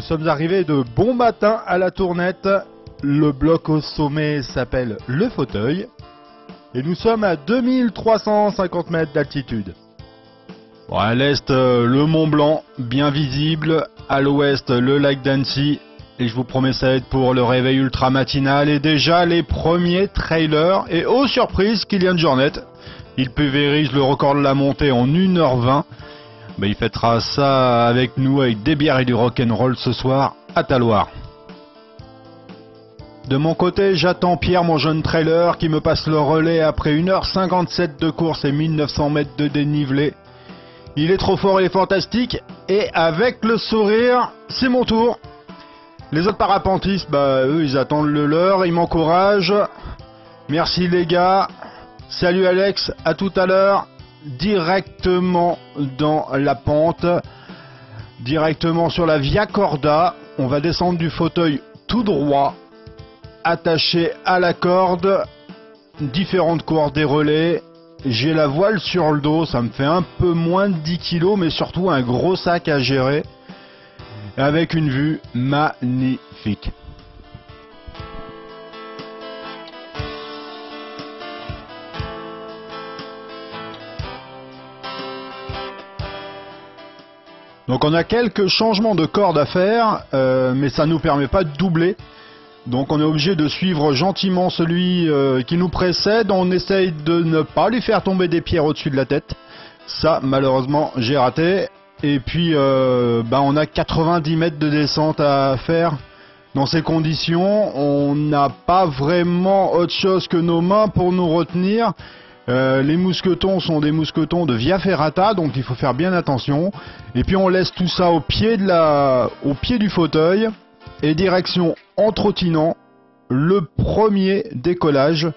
sommes arrivés de bon matin à la Tournette. Le bloc au sommet s'appelle le Fauteuil. Et nous sommes à 2350 mètres d'altitude. Bon, à l'est, le Mont Blanc, bien visible. À l'ouest, le lac d'Annecy. Et je vous promets ça va être pour le réveil ultra matinal. Et déjà les premiers trailers. Et oh surprise, Kylian Jornet. Il pulvérise le record de la montée en 1h20. Il fêtera ça avec nous, avec des bières et du rock'n'roll ce soir à Talloires. De mon côté, j'attends Pierre, mon jeune trailer, qui me passe le relais après 1h57 de course et 1900 mètres de dénivelé. Il est trop fort et fantastique. Et avec le sourire, c'est mon tour. Les autres parapentistes, eux, ils attendent le leur, ils m'encouragent. Merci les gars. Salut Alex, à tout à l'heure. Directement dans la pente, directement sur la Via Corda. On va descendre du fauteuil tout droit, attaché à la corde, différentes cordes des relais. J'ai la voile sur le dos, ça me fait un peu moins de 10 kg, mais surtout un gros sac à gérer, avec une vue magnifique. Donc on a quelques changements de corde à faire, mais ça ne nous permet pas de doubler. Donc on est obligé de suivre gentiment celui qui nous précède. On essaye de ne pas lui faire tomber des pierres au-dessus de la tête. Ça, malheureusement, j'ai raté. Et puis, on a 90 mètres de descente à faire. Dans ces conditions, on n'a pas vraiment autre chose que nos mains pour nous retenir. Les mousquetons sont des mousquetons de Via Ferrata, donc il faut faire bien attention. Et puis on laisse tout ça au pied du fauteuil. Et direction en trottinant, le premier décollage.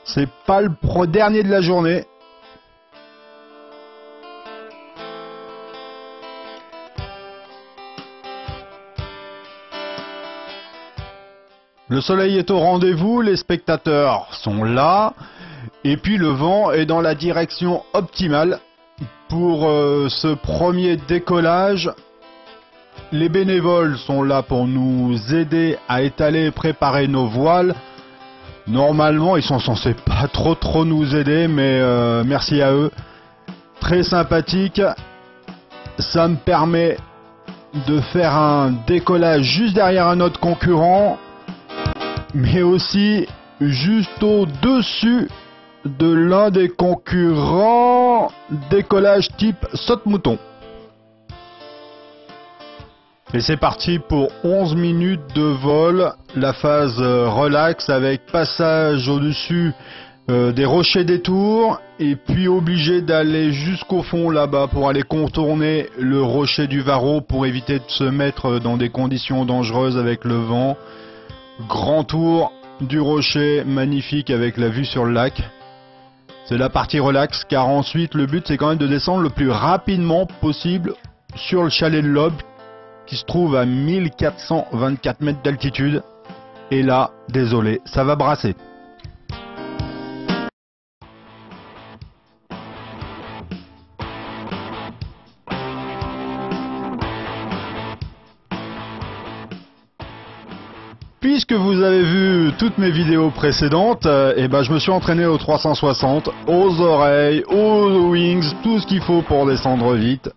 C'est pas le dernier de la journée. Le soleil est au rendez-vous, les spectateurs sont là. Et puis le vent est dans la direction optimale pour ce premier décollage. Les bénévoles sont là pour nous aider à étaler et préparer nos voiles. Normalement, ils sont censés pas trop nous aider, mais merci à eux. Très sympathique. Ça me permet de faire un décollage juste derrière un autre concurrent, mais aussi juste au-dessus de l'un des concurrents. Décollage type saute-mouton. Et c'est parti pour 11 minutes de vol. La phase relax avec passage au-dessus des rochers des tours. Et puis obligé d'aller jusqu'au fond là-bas pour aller contourner le rocher du Varro pour éviter de se mettre dans des conditions dangereuses avec le vent. Grand tour du rocher magnifique avec la vue sur le lac. C'est la partie relax, car ensuite le but c'est quand même de descendre le plus rapidement possible sur le chalet de l'Aube qui se trouve à 1424 mètres d'altitude. Et là, désolé, ça va brasser. Puisque vous avez vu toutes mes vidéos précédentes, je me suis entraîné au 360, aux oreilles, aux wings, tout ce qu'il faut pour descendre vite.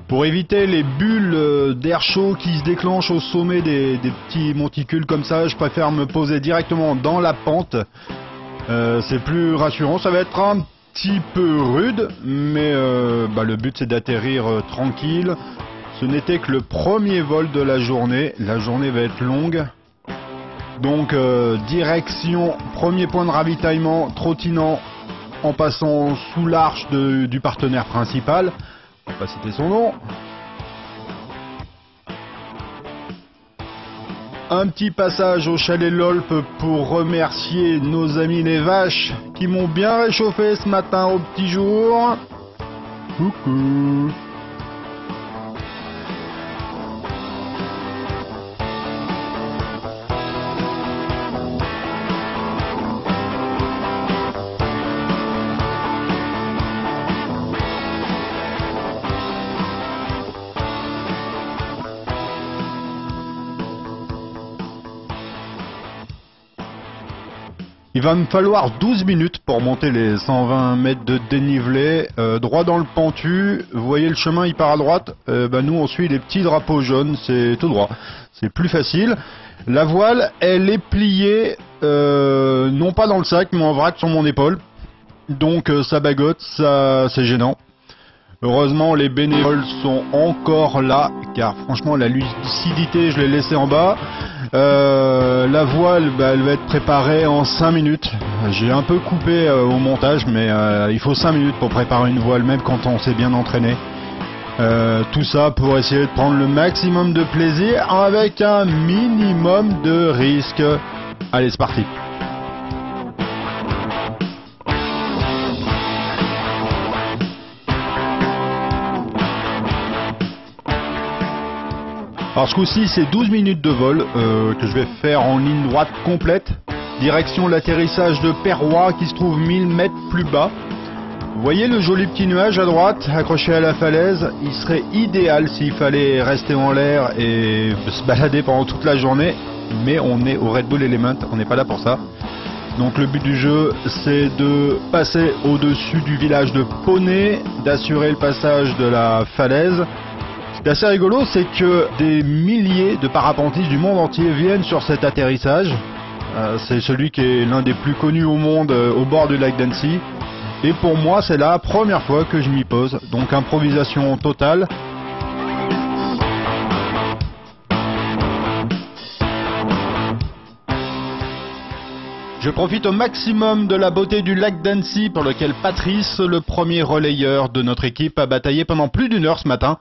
Pour éviter les bulles d'air chaud qui se déclenchent au sommet des petits monticules comme ça, je préfère me poser directement dans la pente. C'est plus rassurant, ça va être un petit peu rude, mais le but c'est d'atterrir tranquille. Ce n'était que le premier vol de la journée va être longue. Donc direction, premier point de ravitaillement, trottinant en passant sous l'arche du partenaire principal. On va pas citer son nom. Un petit passage au chalet Lolp pour remercier nos amis les vaches qui m'ont bien réchauffé ce matin au petit jour. Coucou. Il va me falloir 12 minutes pour monter les 120 mètres de dénivelé, droit dans le pentu. Vous voyez le chemin, il part à droite. Nous, on suit les petits drapeaux jaunes, c'est tout droit. C'est plus facile. La voile, elle est pliée, non pas dans le sac, mais en vrac sur mon épaule. Donc ça bagote, ça c'est gênant. Heureusement, les bénévoles sont encore là, car franchement, la lucidité, je l'ai laissée en bas. La voile, elle va être préparée en 5 minutes. J'ai un peu coupé au montage, mais il faut 5 minutes pour préparer une voile, même quand on s'est bien entraîné. Tout ça pour essayer de prendre le maximum de plaisir avec un minimum de risque. Allez, c'est parti. Alors ce coup-ci, c'est 12 minutes de vol que je vais faire en ligne droite complète. Direction l'atterrissage de Perrois qui se trouve 1000 mètres plus bas. Vous voyez le joli petit nuage à droite accroché à la falaise? Il serait idéal s'il fallait rester en l'air et se balader pendant toute la journée. Mais on est au Red Bull Element, on n'est pas là pour ça. Donc le but du jeu, c'est de passer au-dessus du village de Poney, d'assurer le passage de la falaise. Ce qui est assez rigolo, c'est que des milliers de parapentistes du monde entier viennent sur cet atterrissage. C'est celui qui est l'un des plus connus au monde au bord du lac d'Annecy. Et pour moi, c'est la première fois que je m'y pose. Donc improvisation totale. Je profite au maximum de la beauté du lac d'Annecy pour lequel Patrice, le premier relayeur de notre équipe, a bataillé pendant plus d'une heure ce matin.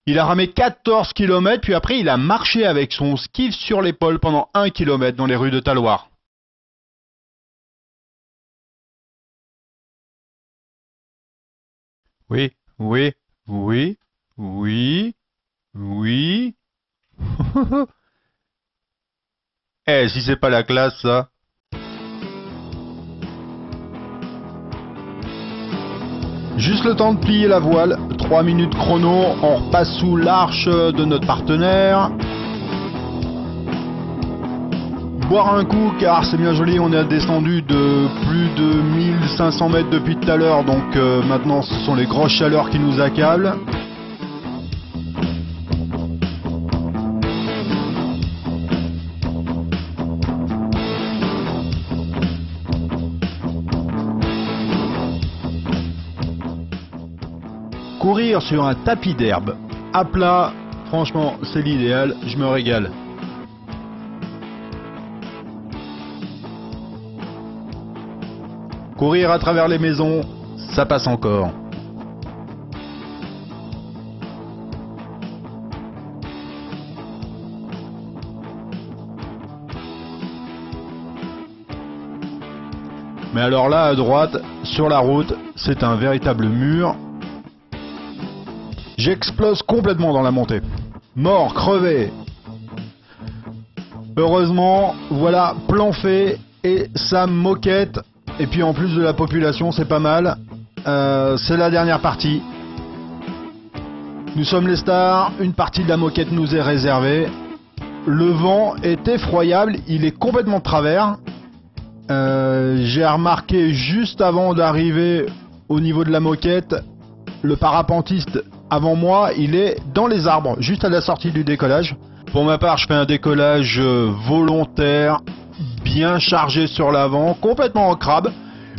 Il a ramé 14 km, puis après il a marché avec son skiff sur l'épaule pendant 1 km dans les rues de Talloires. Oui, oui, oui, oui, oui. Eh, si c'est pas la classe, ça. Juste le temps de plier la voile, 3 minutes chrono, on repasse sous l'arche de notre partenaire. Boire un coup car c'est bien joli, on est descendu de plus de 1500 mètres depuis tout à l'heure, donc maintenant ce sont les grosses chaleurs qui nous accablent. Courir sur un tapis d'herbe, à plat, franchement c'est l'idéal, je me régale. Courir à travers les maisons, ça passe encore. Mais alors là, à droite, sur la route, c'est un véritable mur. J'explose complètement dans la montée. Mort, crevé. Heureusement, voilà, plan fait et sa moquette. Et puis en plus de la population, c'est pas mal. C'est la dernière partie. Nous sommes les stars, une partie de la moquette nous est réservée. Le vent est effroyable, il est complètement de travers. J'ai remarqué juste avant d'arriver au niveau de la moquette, le parapentiste avant moi, il est dans les arbres, juste à la sortie du décollage. Pour ma part, je fais un décollage volontaire, bien chargé sur l'avant, complètement en crabe.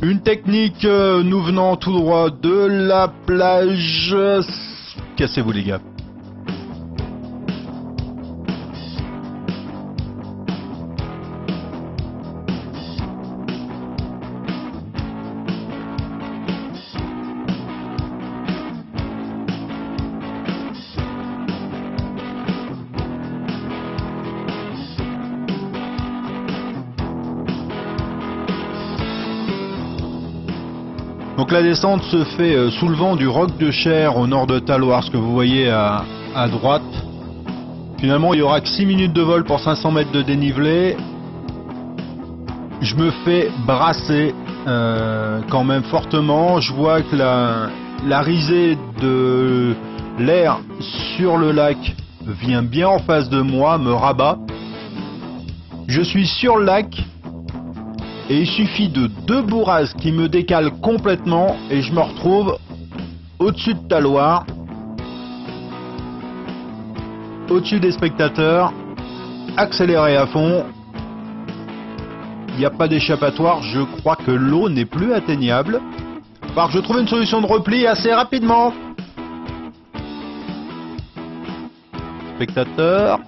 Une technique nous venant tout droit de la plage. Cassez-vous les gars. Donc la descente se fait sous le vent du Roc de Cher au nord de Talloires, ce que vous voyez à droite. Finalement il y aura que 6 minutes de vol pour 500 mètres de dénivelé. Je me fais brasser quand même fortement. Je vois que la risée de l'air sur le lac vient bien en face de moi, me rabat. Je suis sur le lac et il suffit de 2 bourrasques qui me décalent complètement et je me retrouve au-dessus de Talloires, au-dessus des spectateurs, accéléré à fond. Il n'y a pas d'échappatoire, je crois que l'eau n'est plus atteignable. Alors je trouve une solution de repli assez rapidement. Spectateurs,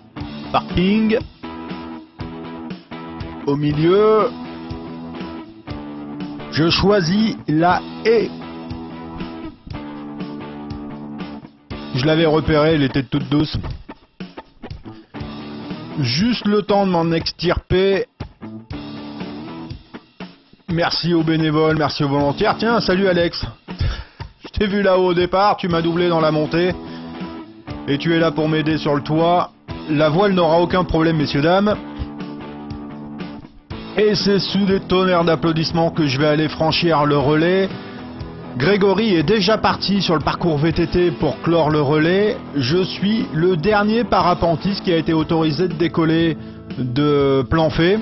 parking, au milieu, je choisis la haie. Je l'avais repérée, elle était toute douce. Juste le temps de m'en extirper. Merci aux bénévoles, merci aux volontaires. Tiens, salut Alex. Je t'ai vu là-haut au départ, tu m'as doublé dans la montée. Et tu es là pour m'aider sur le toit. La voile n'aura aucun problème, messieurs, dames. Et c'est sous des tonnerres d'applaudissements que je vais aller franchir le relais. Grégory est déjà parti sur le parcours VTT pour clore le relais. Je suis le dernier parapentiste qui a été autorisé de décoller de Planfait.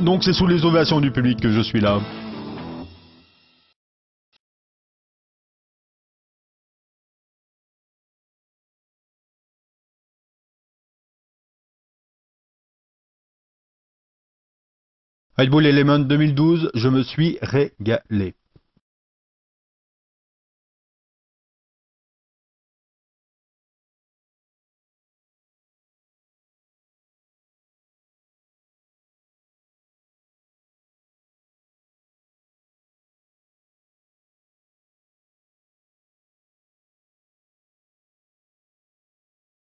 Donc c'est sous les ovations du public que je suis là. Red Bull Element 2012, je me suis régalé.